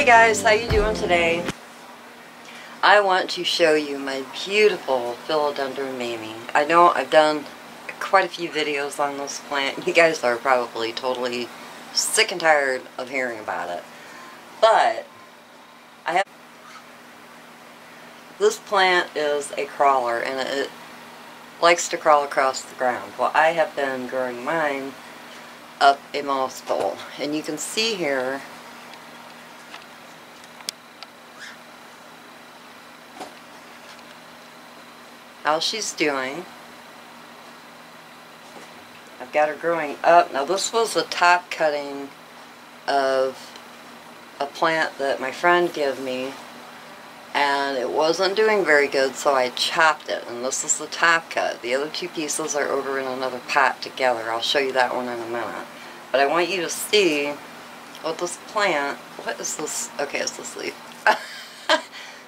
Hey guys, how you doing today? I want to show you my beautiful Philodendron Mamie. I know I've done quite a few videos on this plant. You guys are probably totally sick and tired of hearing about it. But this plant is a crawler and it likes to crawl across the ground. Well, I have been growing mine up a moss bowl, and you can see here how she's doing. I've got her growing up. Now this was a top cutting of a plant that my friend gave me, and it wasn't doing very good, so I chopped it, and this is the top cut. The other two pieces are over in another pot together. I'll show you that one in a minute. But I want you to see what this plant, what is this? Okay, it's this leaf.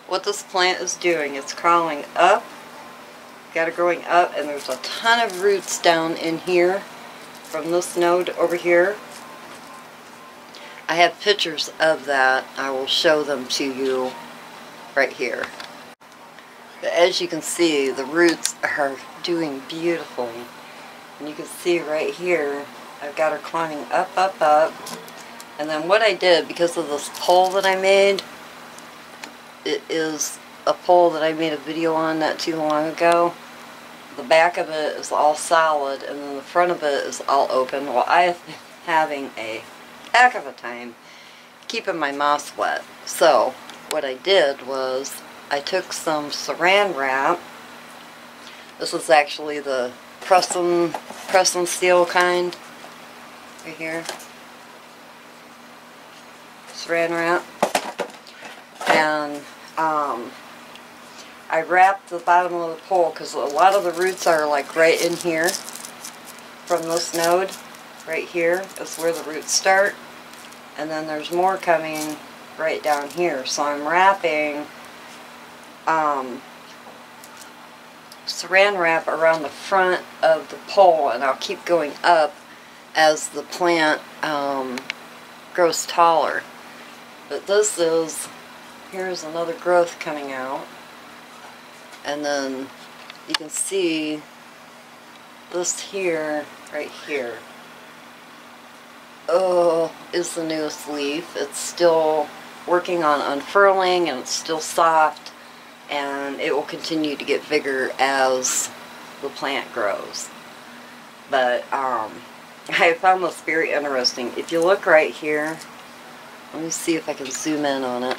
What this plant is doing. It's crawling up. Got her growing up, and there's a ton of roots down in here from this node over here. I have pictures of that. I will show them to you right here. But as you can see, the roots are doing beautifully. And you can see right here, I've got her climbing up, up, up. And then what I did, because of this pole that I made, it is a pole that I made a video on not too long ago. The back of it is all solid, and then the front of it is all open. Well, I have been having a heck of a time keeping my moss wet. So what I did was I took some saran wrap. This is actually the press and seal kind right here. Saran wrap. And I wrapped the bottom of the pole because a lot of the roots are like right in here from this node. Right here is where the roots start. And then there's more coming right down here. So I'm wrapping saran wrap around the front of the pole, and I'll keep going up as the plant grows taller. But this is, here's another growth coming out. And then you can see this here, right here. Oh, is the newest leaf. It's still working on unfurling, and it's still soft, and it will continue to get bigger as the plant grows. But I found this very interesting. If you look right here, let me see if I can zoom in on it.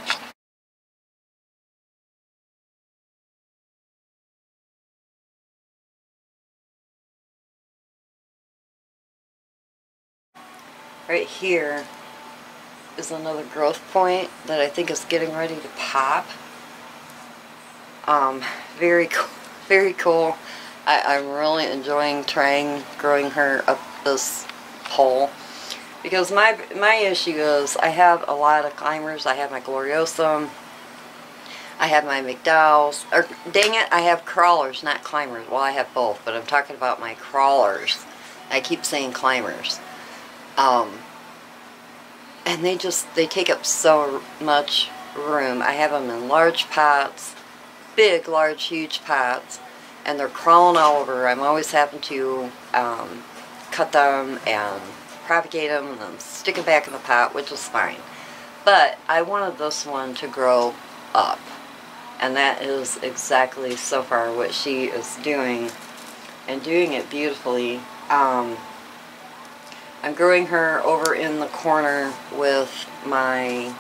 Right here is another growth point that I think is getting ready to pop. Very cool. Very cool. I'm really enjoying trying growing her up this pole, because my issue is I have a lot of climbers. I have my Gloriosum, I have my McDowell's, or dang it, I have crawlers, not climbers. Well, I have both, but I'm talking about my crawlers. I keep saying climbers. And they take up so much room. I have them in large pots, big, large, huge pots, and they're crawling all over. I'm always having to cut them and propagate them and then stick it back in the pot, which is fine. But I wanted this one to grow up, and that is exactly so far what she is doing, and doing it beautifully. I'm growing her over in the corner with my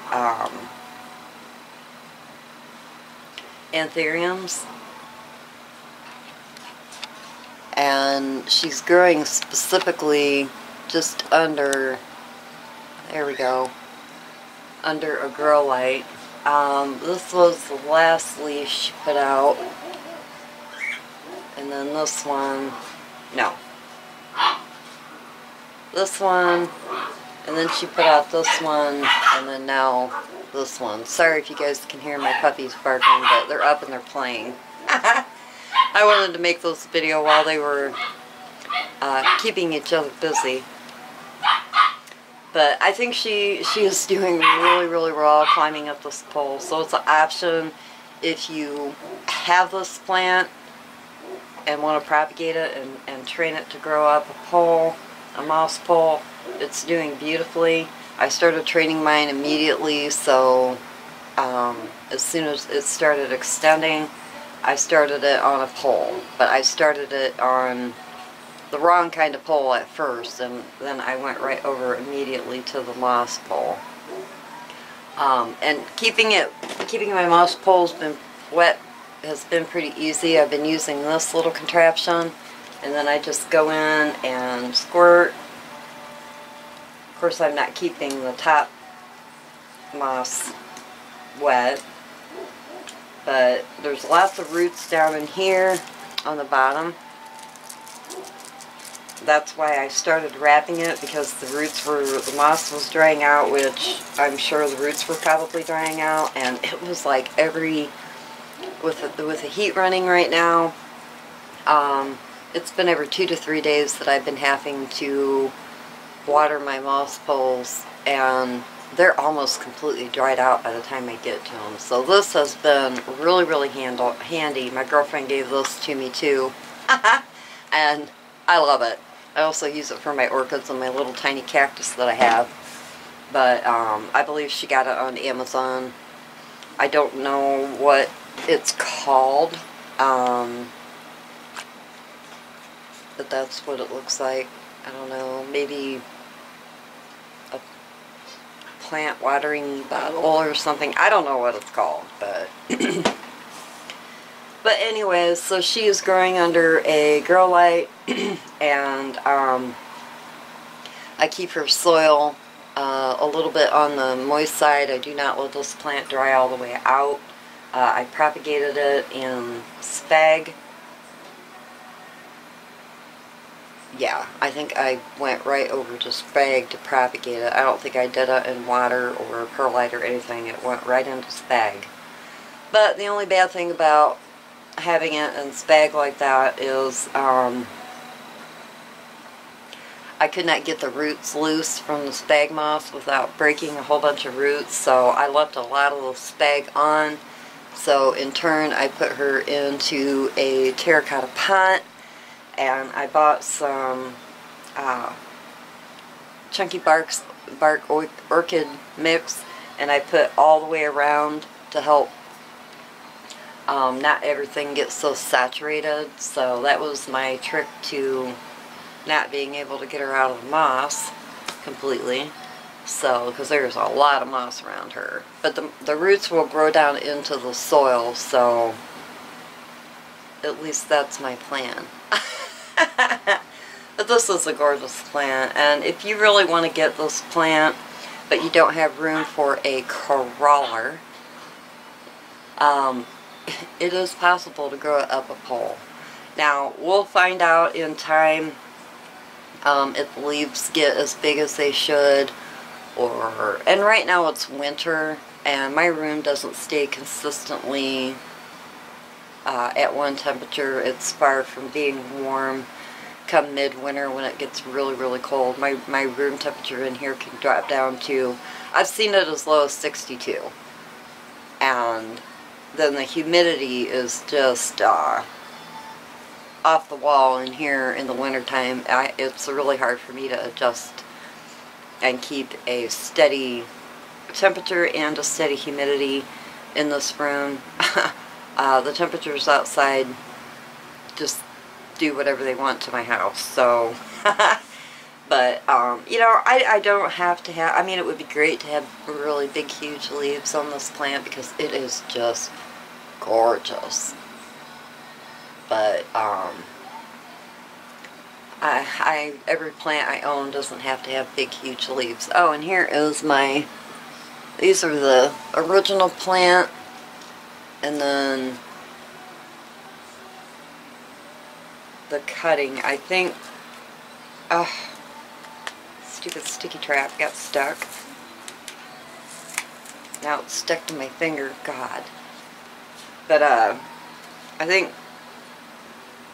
anthuriums, and she's growing specifically just under, there we go, under a grow light. This was the last leaf she put out, and then this one, no. This one, and then she put out this one, and then now this one. Sorry if you guys can hear my puppies barking, but they're up and they're playing. I wanted to make this video while they were keeping each other busy. But I think she is doing really, really well climbing up this pole. So it's an option if you have this plant and want to propagate it and train it to grow up a pole, a moss pole. It's doing beautifully. I started training mine immediately, so as soon as it started extending, I started it on a pole. But I started it on the wrong kind of pole at first, and then I went right over immediately to the moss pole. And keeping my moss poles been wet has been pretty easy. I've been using this little contraption, and then I just go in and squirt. Of course, I'm not keeping the top moss wet, but there's lots of roots down in here on the bottom. That's why I started wrapping it, because the moss was drying out, which I'm sure the roots were probably drying out, and it was like with the heat running right now, it's been every 2 to 3 days that I've been having to water my moss poles, and they're almost completely dried out by the time I get to them. So this has been really, really handy. My girlfriend gave this to me too, and I love it. I also use it for my orchids and my little tiny cactus that I have. But I believe she got it on Amazon. I don't know what it's called, but that's what it looks like. I don't know, maybe a plant watering bottle or something. I don't know what it's called, but but anyways, so she is growing under a grow light, and I keep her soil a little bit on the moist side. I do not let this plant dry all the way out. I propagated it in spag. Yeah, I think I went right over to spag to propagate it. I don't think I did it in water or perlite or anything. It went right into spag. But the only bad thing about having it in spag like that is I could not get the roots loose from the spag moss without breaking a whole bunch of roots, so I left a lot of the spag on. So in turn, I put her into a terracotta pot, and I bought some chunky bark orchid mix, and I put all the way around to help not everything gets so saturated. So that was my trick to not being able to get her out of the moss completely. So, because there's a lot of moss around her. But the roots will grow down into the soil, so at least that's my plan. But this is a gorgeous plant, and if you really want to get this plant, but you don't have room for a crawler, it is possible to grow it up a pole. Now, we'll find out in time if the leaves get as big as they should, and right now it's winter, and my room doesn't stay consistently at one temperature. It's far from being warm. Come midwinter, when it gets really, really cold, my room temperature in here can drop down to, I've seen it as low as 62. And then the humidity is just off the wall in here in the wintertime. It's really hard for me to adjust and keep a steady temperature and a steady humidity in this room. The temperatures outside just do whatever they want to my house, so but you know, I don't have to have, I mean, it would be great to have really big huge leaves on this plant because it is just gorgeous, but every plant I own doesn't have to have big huge leaves. Oh, and here is these are the original plant, and then the cutting, I think. Stupid sticky trap got stuck. Now it's stuck to my finger, God. But I think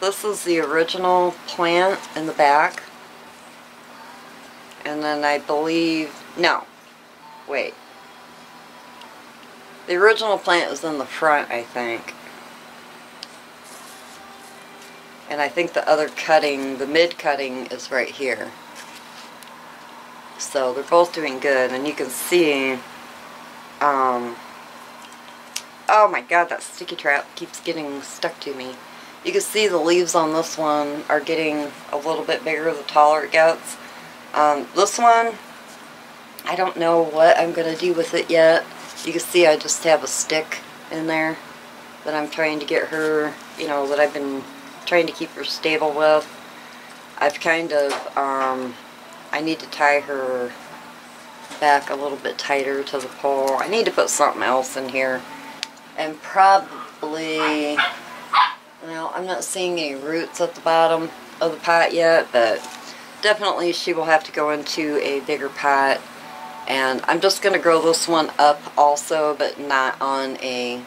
this is the original plant in the back. And then I believe, no, wait. The original plant is in the front, I think. And I think the other cutting, the mid cutting, is right here. So they're both doing good, and you can see, oh my god, that sticky trap keeps getting stuck to me. You can see the leaves on this one are getting a little bit bigger the taller it gets. This one, I don't know what I'm going to do with it yet. You can see I just have a stick in there that I'm trying to get her, you know, that I've been trying to keep her stable with. I've kind of, I need to tie her back a little bit tighter to the pole. I need to put something else in here. And probably, well, I'm not seeing any roots at the bottom of the pot yet, but definitely she will have to go into a bigger pot. And I'm just going to grow this one up also, but not on a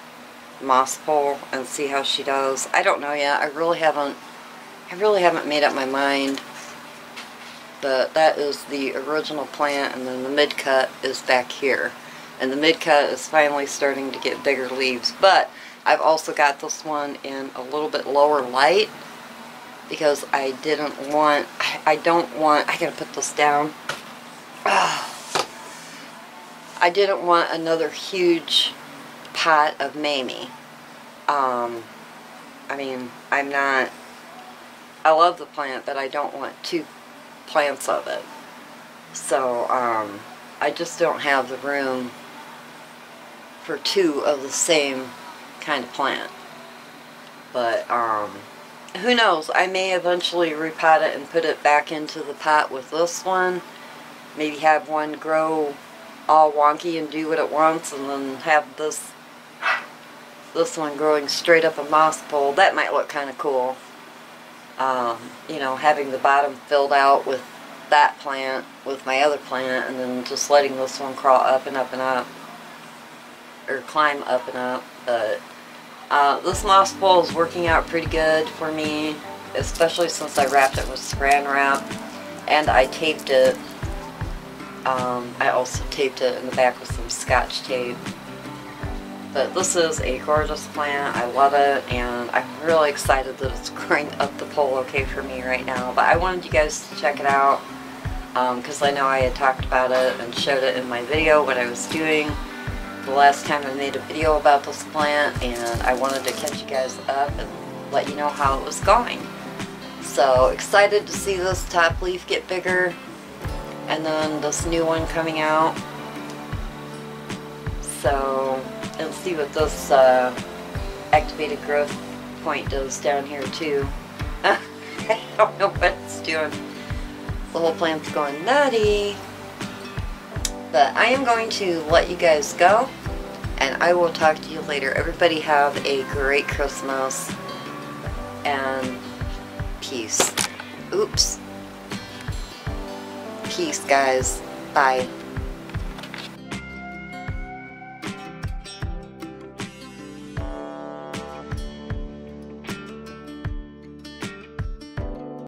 moss pole, and see how she does. I don't know yet. I really haven't made up my mind. But that is the original plant, and then the mid-cut is back here. And the mid-cut is finally starting to get bigger leaves. But I've also got this one in a little bit lower light, because I didn't want, I gotta put this down. I didn't want another huge pot of Mamie. I mean, I love the plant, but I don't want two plants of it. So, I just don't have the room for two of the same kind of plant. But, who knows? I may eventually repot it and put it back into the pot with this one. Maybe have one grow all wonky and do what it wants, and then have this one growing straight up a moss pole. That might look kind of cool. You know, having the bottom filled out with that plant, with my other plant, and then just letting this one crawl up and up and up, or climb up and up. But this moss pole is working out pretty good for me, especially since I wrapped it with Saran wrap, and I taped it. I also taped it in the back with some Scotch tape. But this is a gorgeous plant. I love it, and I'm really excited that it's growing up the pole okay for me right now. But I wanted you guys to check it out, because I know I had talked about it and showed it in my video, what I was doing the last time I made a video about this plant, and I wanted to catch you guys up and let you know how it was going. So excited to see this top leaf get bigger, and then this new one coming out. So, let's see what this activated growth point does down here too. I don't know what it's doing. The whole plant's going nutty. But I am going to let you guys go, and I will talk to you later. Everybody have a great Christmas, and peace. Oops. Peace, guys. Bye.